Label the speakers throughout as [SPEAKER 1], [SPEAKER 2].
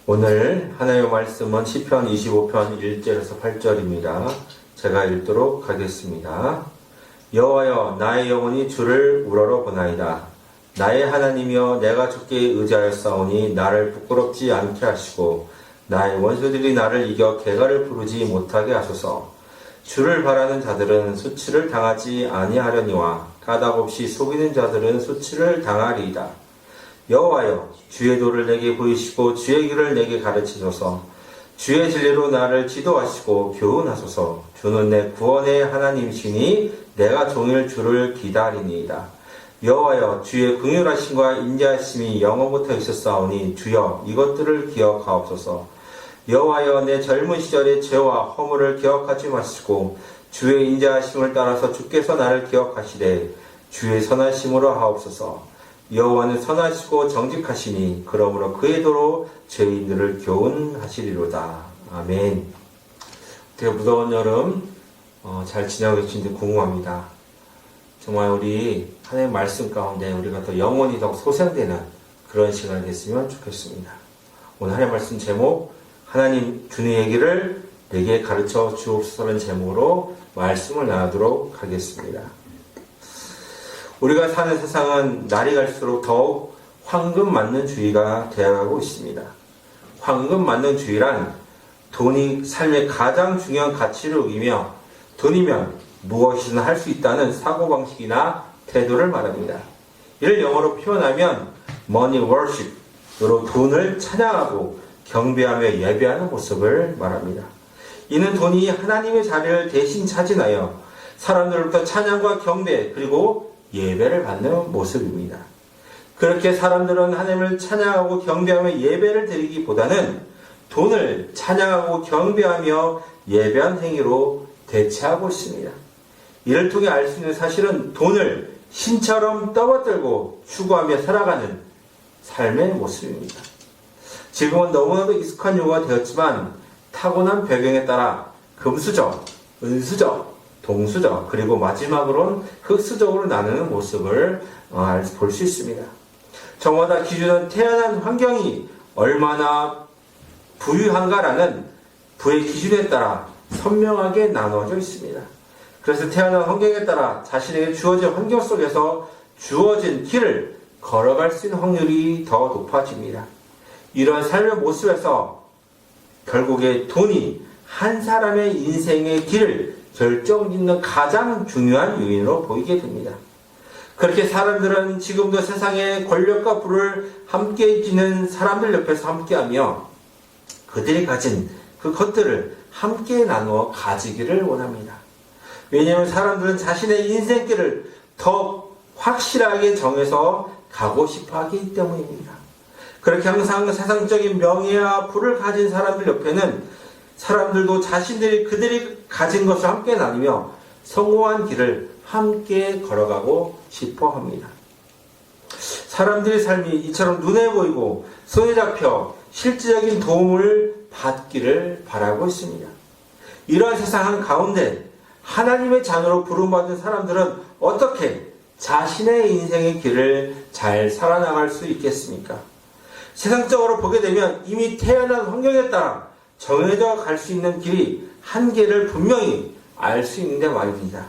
[SPEAKER 1] 오늘 하나님의 말씀은 시편 25편 1절에서 8절입니다. 제가 읽도록 하겠습니다. 여호와여, 나의 영혼이 주를 우러러 보나이다. 나의 하나님이여, 내가 주께 의지하였사오니 나를 부끄럽지 않게 하시고 나의 원수들이 나를 이겨 개가를 부르지 못하게 하소서. 주를 바라는 자들은 수치를 당하지 아니하려니와 까닭없이 속이는 자들은 수치를 당하리이다. 여호와여, 주의 도를 내게 보이시고 주의 길을 내게 가르치소서. 주의 진리로 나를 지도하시고 교훈하소서. 주는 내 구원의 하나님이시니 내가 종일 주를 기다리니이다. 여호와여, 주의 긍휼하심과 인자하심이 영원부터 있었사오니 주여 이것들을 기억하옵소서. 여호와여, 내 젊은 시절의 죄와 허물을 기억하지 마시고 주의 인자하심을 따라서 주께서 나를 기억하시되 주의 선하심으로 하옵소서. 여호와는 선하시고 정직하시니 그러므로 그의 도로 죄인들을 교훈하시리로다. 아멘. 되게 무더운 여름 잘 지내고 계신지 궁금합니다. 정말 우리 하나님의 말씀 가운데 우리가 더 영혼이 더 소생되는 그런 시간이 됐으면 좋겠습니다. 오늘 하나님의 말씀 제목, 하나님 주의 얘기를 내게 가르쳐 주옵소서라는 제목으로 말씀을 나누도록 하겠습니다. 우리가 사는 세상은 날이 갈수록 더욱 황금만능주의가 되어가고 있습니다. 황금만능주의란 돈이 삶의 가장 중요한 가치를 우기며 돈이면 무엇이든 할 수 있다는 사고방식이나 태도를 말합니다. 이를 영어로 표현하면 money worship으로 돈을 찬양하고 경배하며 예배하는 모습을 말합니다. 이는 돈이 하나님의 자리를 대신 차지하여 사람들로부터 찬양과 경배 그리고 예배를 받는 모습입니다. 그렇게 사람들은 하나님을 찬양하고 경배하며 예배를 드리기보다는 돈을 찬양하고 경배하며 예배한 행위로 대체하고 있습니다. 이를 통해 알 수 있는 사실은 돈을 신처럼 떠받들고 추구하며 살아가는 삶의 모습입니다. 지금은 너무나도 익숙한 용어가 되었지만 타고난 배경에 따라 금수저, 은수저, 동수저, 그리고 마지막으로는 흑수저로 나누는 모습을 볼 수 있습니다. 저마다 기준은 태어난 환경이 얼마나 부유한가라는 부의 기준에 따라 선명하게 나누어져 있습니다. 그래서 태어난 환경에 따라 자신에게 주어진 환경 속에서 주어진 길을 걸어갈 수 있는 확률이 더 높아집니다. 이러한 삶의 모습에서 결국에 돈이 한 사람의 인생의 길을 결정짓는 가장 중요한 요인으로 보이게 됩니다. 그렇게 사람들은 지금도 세상의 권력과 부를 함께 지는 사람들 옆에서 함께하며 그들이 가진 그 것들을 함께 나누어 가지기를 원합니다. 왜냐하면 사람들은 자신의 인생길을 더 확실하게 정해서 가고 싶어 하기 때문입니다. 그렇게 항상 세상적인 명예와 부를 가진 사람들 옆에는 사람들도 그들이 가진 것을 함께 나누며 성공한 길을 함께 걸어가고 싶어 합니다. 사람들의 삶이 이처럼 눈에 보이고 손에 잡혀 실질적인 도움을 받기를 바라고 있습니다. 이러한 세상 가운데 하나님의 자녀로 부름받은 사람들은 어떻게 자신의 인생의 길을 잘 살아나갈 수 있겠습니까? 세상적으로 보게 되면 이미 태어난 환경에 따라 정해져 갈 수 있는 길이 한계를 분명히 알 수 있는데 말입니다.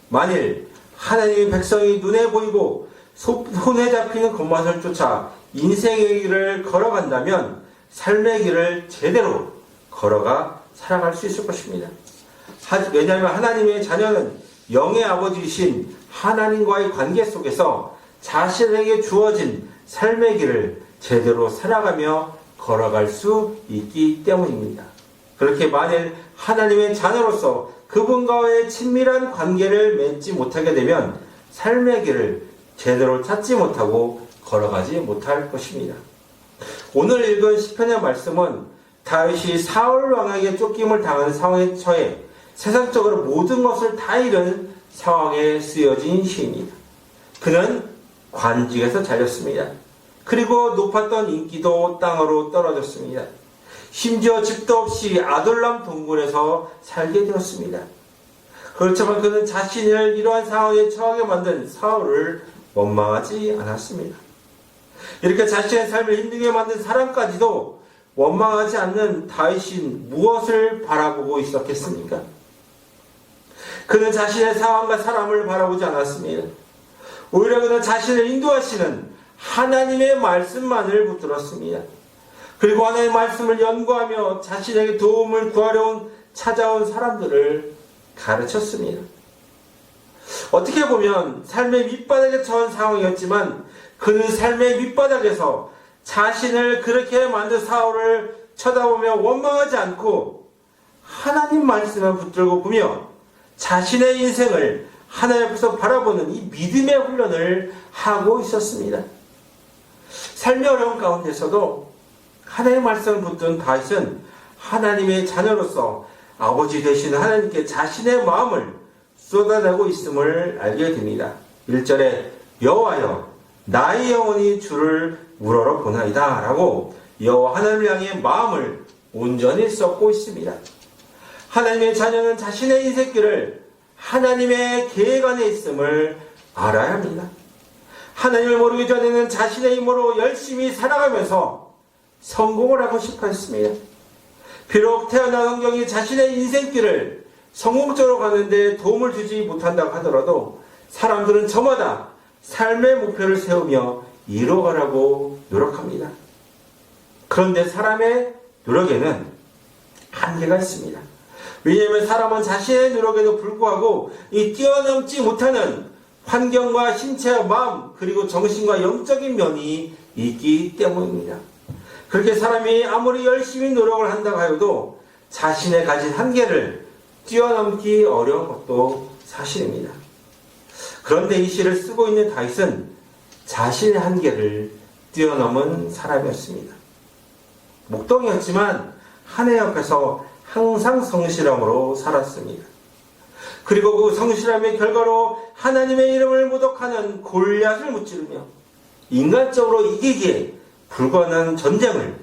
[SPEAKER 1] 만일 하나님의 백성이 눈에 보이고 손에 잡히는 것만을 쫓아 인생의 길을 걸어간다면 삶의 길을 제대로 걸어가 살아갈 수 있을 것입니다. 왜냐하면 하나님의 자녀는 영의 아버지이신 하나님과의 관계 속에서 자신에게 주어진 삶의 길을 제대로 살아가며 걸어갈 수 있기 때문입니다. 그렇게 만일 하나님의 자녀로서 그분과의 친밀한 관계를 맺지 못하게 되면 삶의 길을 제대로 찾지 못하고 걸어가지 못할 것입니다. 오늘 읽은 시편의 말씀은 다윗이 사울 왕에게 쫓김을 당하는 상황에 처해 세상적으로 모든 것을 다 잃은 상황에 쓰여진 시입니다. 그는 관직에서 잘렸습니다. 그리고 높았던 인기도 땅으로 떨어졌습니다. 심지어 집도 없이 아둘람 동굴에서 살게 되었습니다. 그렇지만 그는 자신을 이러한 상황에 처하게 만든 사울을 원망하지 않았습니다. 이렇게 자신의 삶을 힘들게 만든 사람까지도 원망하지 않는 다윗이 무엇을 바라보고 있었겠습니까? 그는 자신의 상황과 사람을 바라보지 않았습니다. 오히려 그는 자신을 인도하시는 하나님의 말씀만을 붙들었습니다. 그리고 하나님의 말씀을 연구하며 자신에게 도움을 구하려 찾아온 사람들을 가르쳤습니다. 어떻게 보면 삶의 밑바닥에 처한 상황이었지만 그는 삶의 밑바닥에서 자신을 그렇게 만든 사울을 쳐다보며 원망하지 않고 하나님 말씀을 붙들고 보며 자신의 인생을 하나님 앞에서 바라보는 이 믿음의 훈련을 하고 있었습니다. 삶의 어려운 가운데서도 하나님의 말씀을 붙든 다윗은 하나님의 자녀로서 아버지 되신 하나님께 자신의 마음을 쏟아내고 있음을 알게 됩니다. 1절에 여호와여 나의 영혼이 주를 우러러 보나이다 라고 여호와 하나님을 향해 마음을 온전히 쏟고 있습니다. 하나님의 자녀는 자신의 인생길을 하나님의 계획 안에 있음을 알아야 합니다. 하나님을 모르기 전에는 자신의 힘으로 열심히 살아가면서 성공을 하고 싶어 했습니다. 비록 태어난 환경이 자신의 인생길을 성공적으로 가는데 도움을 주지 못한다고 하더라도 사람들은 저마다 삶의 목표를 세우며 이루어가려고 노력합니다. 그런데 사람의 노력에는 한계가 있습니다. 왜냐하면 사람은 자신의 노력에도 불구하고 이 뛰어넘지 못하는 환경과 신체와 마음 그리고 정신과 영적인 면이 있기 때문입니다. 그렇게 사람이 아무리 열심히 노력을 한다고 하여도 자신의 가진 한계를 뛰어넘기 어려운 것도 사실입니다. 그런데 이 시를 쓰고 있는 다윗은 자신의 한계를 뛰어넘은 사람이었습니다. 목동이었지만 하나님 앞에서 항상 성실함으로 살았습니다. 그리고 그 성실함의 결과로 하나님의 이름을 모독하는 골리앗을 무찌르며 인간적으로 이기기에 불가능한 전쟁을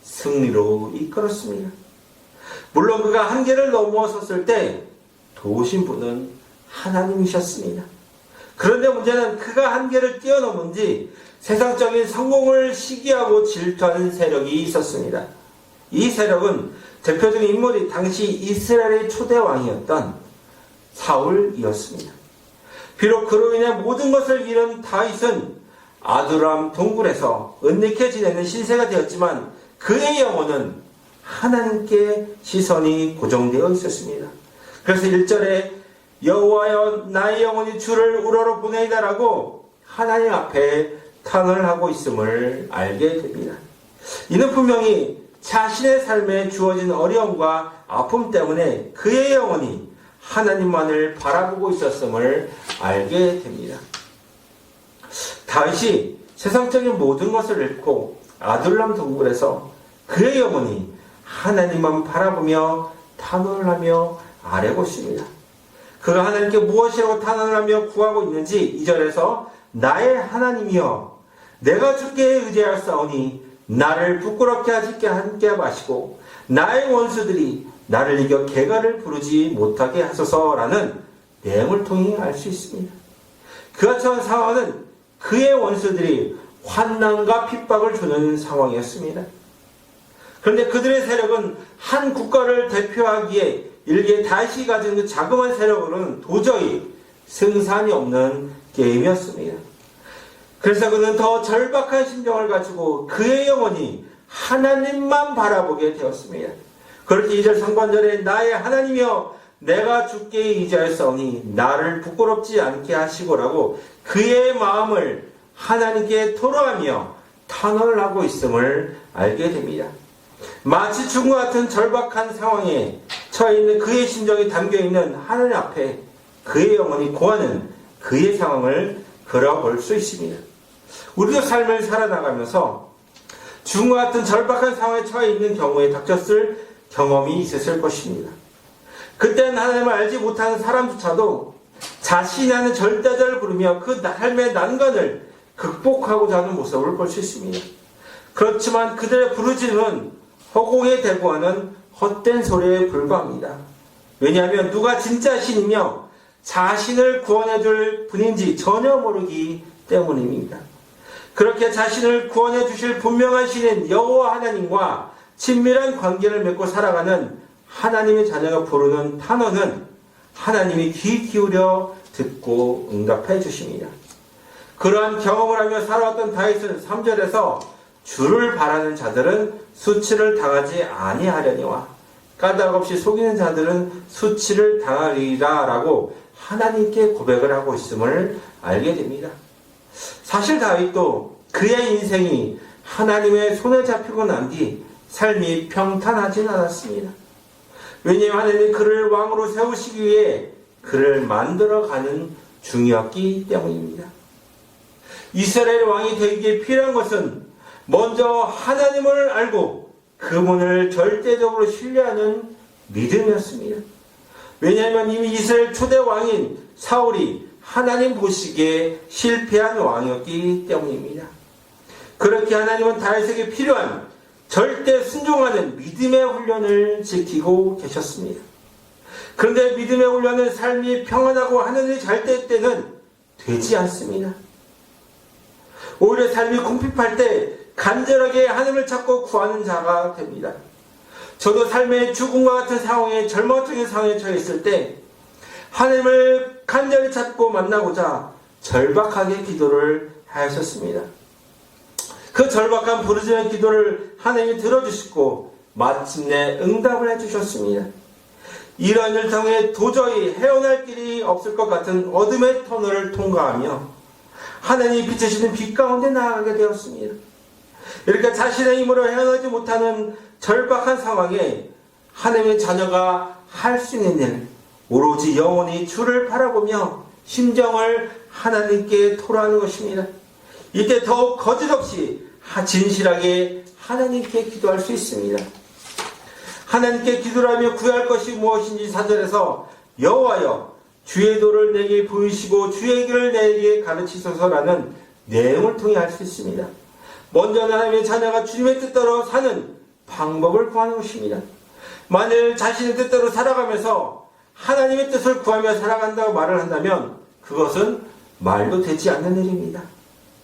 [SPEAKER 1] 승리로 이끌었습니다. 물론 그가 한계를 넘어섰을 때 도우신 분은 하나님이셨습니다. 그런데 문제는 그가 한계를 뛰어넘은지 세상적인 성공을 시기하고 질투하는 세력이 있었습니다. 이 세력은 대표적인 인물이 당시 이스라엘의 초대 왕이었던 사울이었습니다. 비록 그로 인해 모든 것을 잃은 다윗은 아두람 동굴에서 은닉해 지내는 신세가 되었지만 그의 영혼은 하나님께 시선이 고정되어 있었습니다. 그래서 1절에 여호와여 나의 영혼이 주를 우러러 보내이다라고 하나님 앞에 탄원을 하고 있음을 알게 됩니다. 이는 분명히 자신의 삶에 주어진 어려움과 아픔 때문에 그의 영혼이 하나님만을 바라보고 있었음을 알게 됩니다. 다윗이 세상적인 모든 것을 잃고 아둘람 동굴에서 그의 영혼이 하나님만 바라보며 탄원을 하며 아뢰고 있습니다. 그가 하나님께 무엇이라고 탄원을 하며 구하고 있는지 2절에서 나의 하나님이여 내가 주께 의지하였사오니 나를 부끄럽게 하지 않게 마시고 나의 원수들이 나를 이겨 개가를 부르지 못하게 하소서라는 내용을 통해 알 수 있습니다. 그와 처한 상황은 그의 원수들이 환난과 핍박을 주는 상황이었습니다. 그런데 그들의 세력은 한 국가를 대표하기에 일개 다윗이 가진 그 자그마한 세력으로는 도저히 승산이 없는 게임이었습니다. 그래서 그는 더 절박한 심정을 가지고 그의 영혼이 하나님만 바라보게 되었습니다. 그렇게 2절 상반절에 나의 하나님이여 내가 주께 의지하였사오니 나를 부끄럽지 않게 하시고라고 그의 마음을 하나님께 토로하며 탄원을 하고 있음을 알게 됩니다. 마치 죽음과 같은 절박한 상황에 처해 있는 그의 심정이 담겨있는 하나님 앞에 그의 영혼이 고하는 그의 상황을 걸어볼 수 있습니다. 우리도 삶을 살아나가면서 죽음과 같은 절박한 상황에 처해 있는 경우에 닥쳤을 경험이 있었을 것입니다. 그때는 하나님을 알지 못하는 사람조차도 자신이 하는 절대자를 부르며 그 삶의 난관을 극복하고자 하는 모습을 볼 수 있습니다. 그렇지만 그들의 부르짖음은 허공에 대고하는 헛된 소리에 불과합니다. 왜냐하면 누가 진짜 신이며 자신을 구원해 줄 분인지 전혀 모르기 때문입니다. 그렇게 자신을 구원해 주실 분명한 신인 여호와 하나님과 친밀한 관계를 맺고 살아가는 하나님의 자녀가 부르는 단어는 하나님이 귀 기울여 듣고 응답해 주십니다. 그러한 경험을 하며 살아왔던 다윗은 3절에서 주를 바라는 자들은 수치를 당하지 아니하려니와 까닭 없이 속이는 자들은 수치를 당하리라 라고 하나님께 고백을 하고 있음을 알게 됩니다. 사실 다윗도 그의 인생이 하나님의 손에 잡히고 난 뒤 삶이 평탄하진 않았습니다. 왜냐하면 하나님이 그를 왕으로 세우시기 위해 그를 만들어가는 중이었기 때문입니다. 이스라엘 왕이 되기에 필요한 것은 먼저 하나님을 알고 그분을 절대적으로 신뢰하는 믿음이었습니다. 왜냐하면 이미 이스라엘 초대 왕인 사울이 하나님 보시기에 실패한 왕이었기 때문입니다. 그렇게 하나님은 다윗에게 필요한 절대 순종하는 믿음의 훈련을 지키고 계셨습니다. 그런데 믿음의 훈련은 삶이 평안하고 하늘이 잘 될 때는 되지 않습니다. 오히려 삶이 궁핍할 때 간절하게 하나님을 찾고 구하는 자가 됩니다. 저도 삶의 죽음과 같은 상황에 절망적인 상황에 처해 있을 때 하나님을 간절히 찾고 만나고자 절박하게 기도를 하였었습니다. 그 절박한 부르짖는 기도를 하나님이 들어주시고 마침내 응답을 해주셨습니다. 이러한 일 통해 도저히 헤어날 길이 없을 것 같은 어둠의 터널을 통과하며 하나님이 비추시는 빛 가운데 나아가게 되었습니다. 이렇게 자신의 힘으로 헤어나지 못하는 절박한 상황에 하나님의 자녀가 할 수 있는 일, 오로지 영원히 주를 바라보며 심정을 하나님께 토로하는 것입니다. 이때 더욱 거짓없이 진실하게 하나님께 기도할 수 있습니다. 하나님께 기도를 하며 구할 것이 무엇인지 4절에서 여호와여 주의 도를 내게 보이시고 주의 길을 내게 가르치소서라는 내용을 통해 알 수 있습니다. 먼저 하나님의 자녀가 주님의 뜻대로 사는 방법을 구하는 것입니다. 만일 자신의 뜻대로 살아가면서 하나님의 뜻을 구하며 살아간다고 말을 한다면 그것은 말도 되지 않는 일입니다.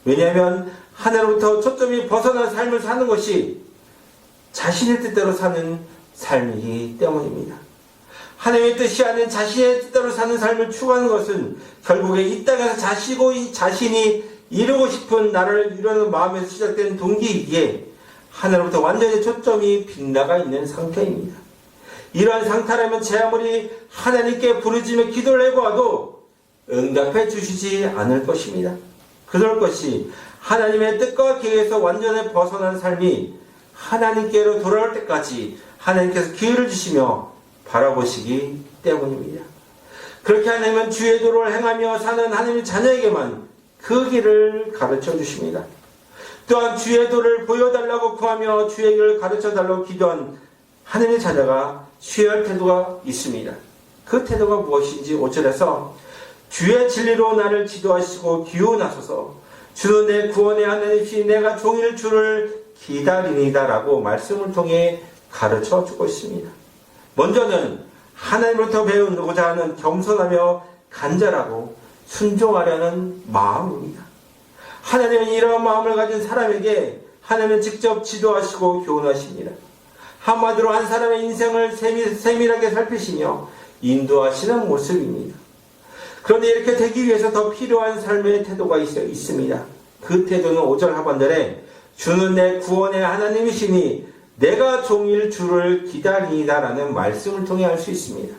[SPEAKER 1] 왜냐하면 하나님으로부터 초점이 벗어난 삶을 사는 것이 자신의 뜻대로 사는 삶이기 때문입니다. 하나님의 뜻이 아닌 자신의 뜻대로 사는 삶을 추구하는 것은 결국에 이 땅에서 자신이 이루고 싶은 나라를 이루는 마음에서 시작된 동기이기에 하나님으로부터 완전히 초점이 빗나가 있는 상태입니다. 이러한 상태라면 제 아무리 하나님께 부르짖으며 기도를 해보아도 응답해 주시지 않을 것입니다. 그럴 것이 하나님의 뜻과 계획에서 완전히 벗어난 삶이 하나님께로 돌아올 때까지 하나님께서 기회를 주시며 바라보시기 때문입니다. 그렇게 하나님은 주의 도를 행하며 사는 하나님의 자녀에게만 그 길을 가르쳐 주십니다. 또한 주의 도를 보여달라고 구하며 주의 길을 가르쳐달라고 기도한 하나님의 자녀가 취할 태도가 있습니다. 그 태도가 무엇인지 5절에서 주의 진리로 나를 지도하시고 기원하소서 주는 내 구원의 하나님이시 내가 종일 주를 기다리니다 라고 말씀을 통해 가르쳐 주고 있습니다. 먼저는 하나님으로부터 배우고자 하는 겸손하며 간절하고 순종하려는 마음입니다. 하나님은 이러한 마음을 가진 사람에게 하나님은 직접 지도하시고 교훈하십니다. 한마디로 한 사람의 인생을 세밀하게 살피시며 인도하시는 모습입니다. 그런데 이렇게 되기 위해서 더 필요한 삶의 태도가 있습니다. 그 태도는 5절 하반절에 주는 내 구원의 하나님이시니 내가 종일 주를 기다리다라는 말씀을 통해 알 수 있습니다.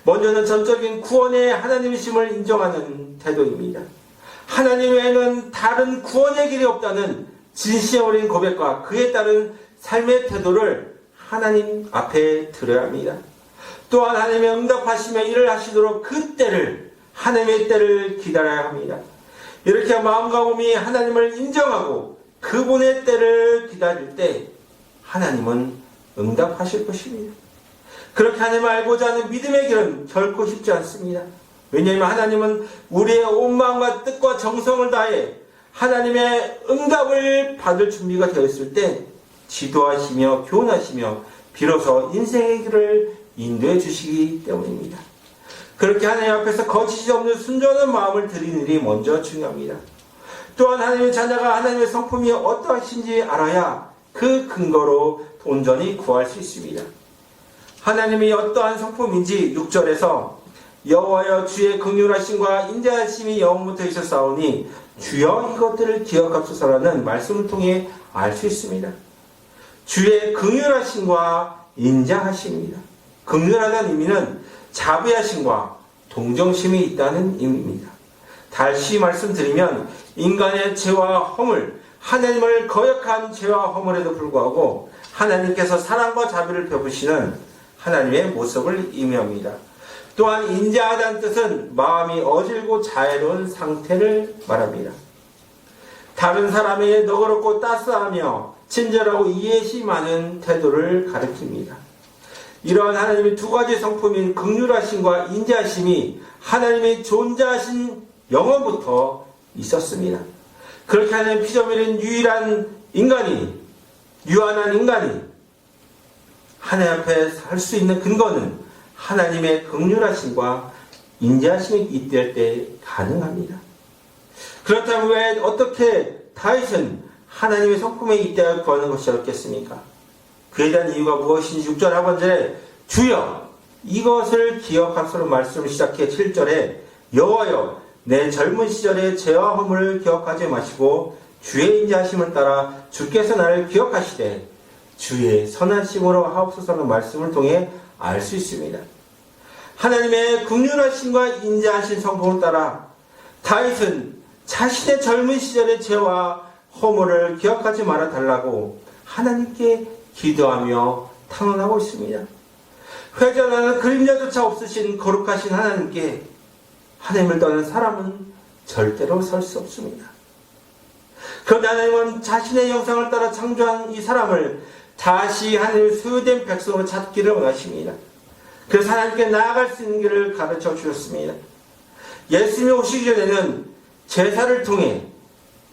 [SPEAKER 1] 먼저는 전적인 구원의 하나님이심을 인정하는 태도입니다. 하나님 외에는 다른 구원의 길이 없다는 진심 어린 고백과 그에 따른 삶의 태도를 하나님 앞에 드려야 합니다. 또한 하나님의 응답하시며 일을 하시도록 그 때를 하나님의 때를 기다려야 합니다. 이렇게 마음과 몸이 하나님을 인정하고 그분의 때를 기다릴 때 하나님은 응답하실 것입니다. 그렇게 하나님을 알고자 하는 믿음의 길은 결코 쉽지 않습니다. 왜냐하면 하나님은 우리의 온 마음과 뜻과 정성을 다해 하나님의 응답을 받을 준비가 되었을 때 지도하시며 교훈하시며 비로소 인생의 길을 인도해 주시기 때문입니다. 그렇게 하나님 앞에서 거짓이 없는 순전한 마음을 드리는 일이 먼저 중요합니다. 또한 하나님의 자녀가 하나님의 성품이 어떠하신지 알아야 그 근거로 온전히 구할 수 있습니다. 하나님이 어떠한 성품인지 6절에서 여호와여 주의 긍휼하심과 인자하심이 영원부터 있었사오니 주여 이것들을 기억합소서라는 말씀을 통해 알 수 있습니다. 주의 긍휼하심과 인자하심입니다. 긍휼하다는 의미는 자비하심과 동정심이 있다는 의미입니다. 다시 말씀드리면 인간의 죄와 허물, 하나님을 거역한 죄와 허물에도 불구하고 하나님께서 사랑과 자비를 베푸시는 하나님의 모습을 의미합니다. 또한 인자하다는 뜻은 마음이 어질고 자애로운 상태를 말합니다. 다른 사람에게 너그럽고 따스하며 친절하고 이해심 많은 태도를 가리킵니다. 이러한 하나님의 두 가지 성품인 긍휼하심과 인자하심이 하나님의 존재하신 영원부터 있었습니다. 그렇게 하나님 피조물인 유한한 인간이 하나님 앞에 살 수 있는 근거는 하나님의 긍휼하심과 인자하심이 있을 때 가능합니다. 그렇다면 왜 어떻게 다윗은 하나님의 성품에 있다고 구하는 것이 어렵겠습니까? 그에 대한 이유가 무엇인지 6절 하반절에 주여 이것을 기억합소서 말씀을 시작해 7절에 여호와여 내 젊은 시절의 죄와 허물을 기억하지 마시고 주의 인자하심을 따라 주께서 나를 기억하시되 주의 선하심으로 하옵소서라는 말씀을 통해 알 수 있습니다. 하나님의 긍휼하심과 인자하신 성품을 따라 다윗은 자신의 젊은 시절의 죄와 허물을 기억하지 말아 달라고 하나님께 기도하며 탄원하고 있습니다. 회전하는 그림자조차 없으신 거룩하신 하나님께 하나님을 떠난 사람은 절대로 설 수 없습니다. 그런데 하나님은 자신의 형상을 따라 창조한 이 사람을 다시 하나님의 소유된 백성으로 찾기를 원하십니다. 그래서 하나님께 나아갈 수 있는 길을 가르쳐 주셨습니다. 예수님이 오시기 전에는 제사를 통해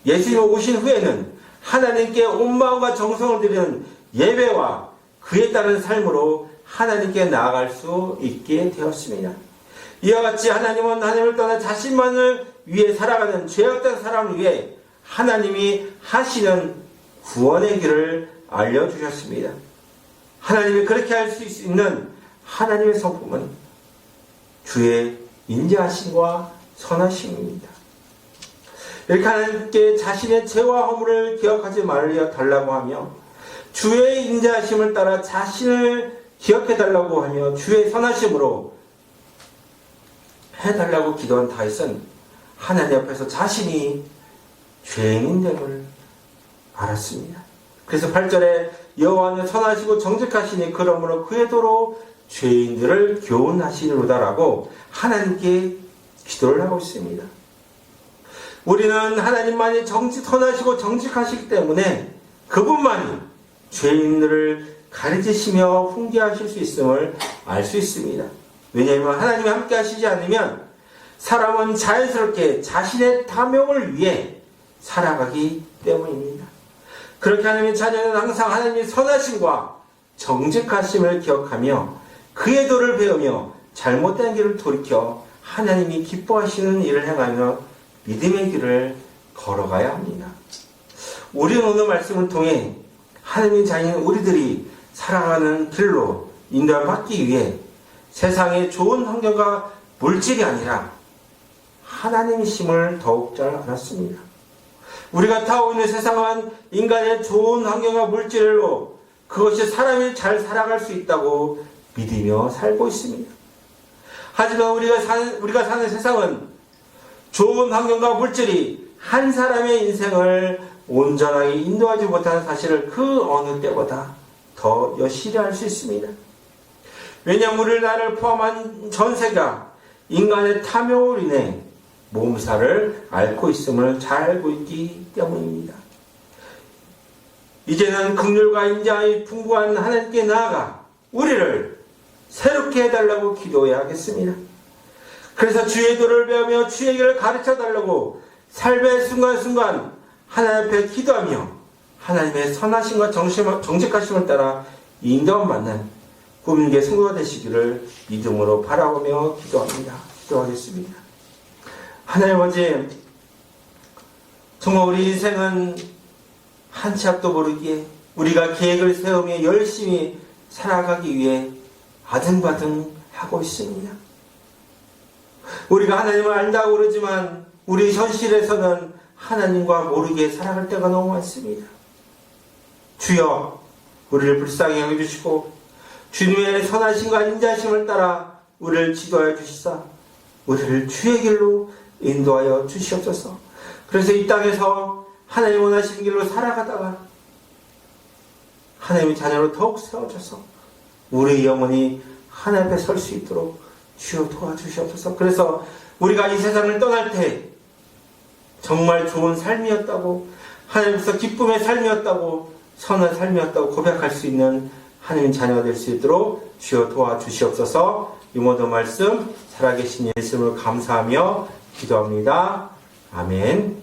[SPEAKER 1] 예수님이 오신 후에는 하나님께 온 마음과 정성을 드리는 예배와 그에 따른 삶으로 하나님께 나아갈 수 있게 되었습니다. 이와 같이 하나님은 하나님을 떠나 자신만을 위해 살아가는 죄악된 사람을 위해 하나님이 하시는 구원의 길을 알려주셨습니다. 하나님이 그렇게 할 수 있는 하나님의 성품은 주의 인자하심과 선하심입니다. 이렇게 하나님께 자신의 죄와 허물을 기억하지 말려 달라고 하며 주의 인자하심을 따라 자신을 기억해 달라고 하며 주의 선하심으로 해달라고 기도한 다윗은 하나님 앞에서 자신이 죄인됨을 알았습니다. 그래서 8절에 여호와는 선하시고 정직하시니 그러므로 그의 도로 죄인들을 교훈하시리로다라고 하나님께 기도를 하고 있습니다. 우리는 하나님만이 선하시고 정직하시기 때문에 그분만이 죄인들을 가르치시며 훈계하실 수 있음을 알 수 있습니다. 왜냐하면 하나님이 함께 하시지 않으면 사람은 자연스럽게 자신의 탐욕을 위해 살아가기 때문입니다. 그렇게 하나님의 자녀는 항상 하나님의 선하심과 정직하심을 기억하며 그의 도를 배우며 잘못된 길을 돌이켜 하나님이 기뻐하시는 일을 행하며 믿음의 길을 걸어가야 합니다. 우리는 오늘 말씀을 통해 하나님의 자녀인 우리들이 살아가는 길로 인도를 받기 위해 세상의 좋은 환경과 물질이 아니라 하나님이심을 더욱 잘 알았습니다. 우리가 타고 있는 세상은 인간의 좋은 환경과 물질로 그것이 사람이 잘 살아갈 수 있다고 믿으며 살고 있습니다. 하지만 우리가 사는 세상은 좋은 환경과 물질이 한 사람의 인생을 온전하게 인도하지 못하는 사실을 그 어느 때보다 더 여실히 알 수 있습니다. 왜냐하면 우리나라를 포함한 전 세계가 인간의 탐욕으로 인해 몸살을 앓고 있음을 잘 알고 있기 때문입니다. 이제는 긍휼과 인자의 풍부한 하나님께 나아가 우리를 새롭게 해달라고 기도해야 하겠습니다. 그래서 주의 도를 배우며 주의 길을 가르쳐달라고 삶의 순간순간 하나님 앞에 기도하며 하나님의 선하심과 정직하심을 따라 인도함 받는 꿈인계 성도가 되시기를 믿음으로 바라보며 기도합니다. 기도하겠습니다. 하나님 아버지, 정말 우리 인생은 한 치 앞도 모르기에 우리가 계획을 세우며 열심히 살아가기 위해 아등바등 하고 있습니다. 우리가 하나님을 안다고 그러지만 우리 현실에서는 하나님과 모르게 살아갈 때가 너무 많습니다. 주여, 우리를 불쌍히 여겨주시고 주님의 선하심과 인자심을 따라 우리를 지도하여 주시사 우리를 주의 길로 인도하여 주시옵소서. 그래서 이 땅에서 하나님 원하시는 길로 살아가다가 하나님의 자녀로 더욱 세워져서 우리의 영혼이 하나님 앞에 설 수 있도록 주여 도와주시옵소서. 그래서 우리가 이 세상을 떠날 때 정말 좋은 삶이었다고, 하나님께서 기쁨의 삶이었다고, 선한 삶이었다고 고백할 수 있는 하나님 자녀가 될 수 있도록 주여 도와주시옵소서. 이 모든 말씀 살아계신 예수님을 감사하며 기도합니다. 아멘.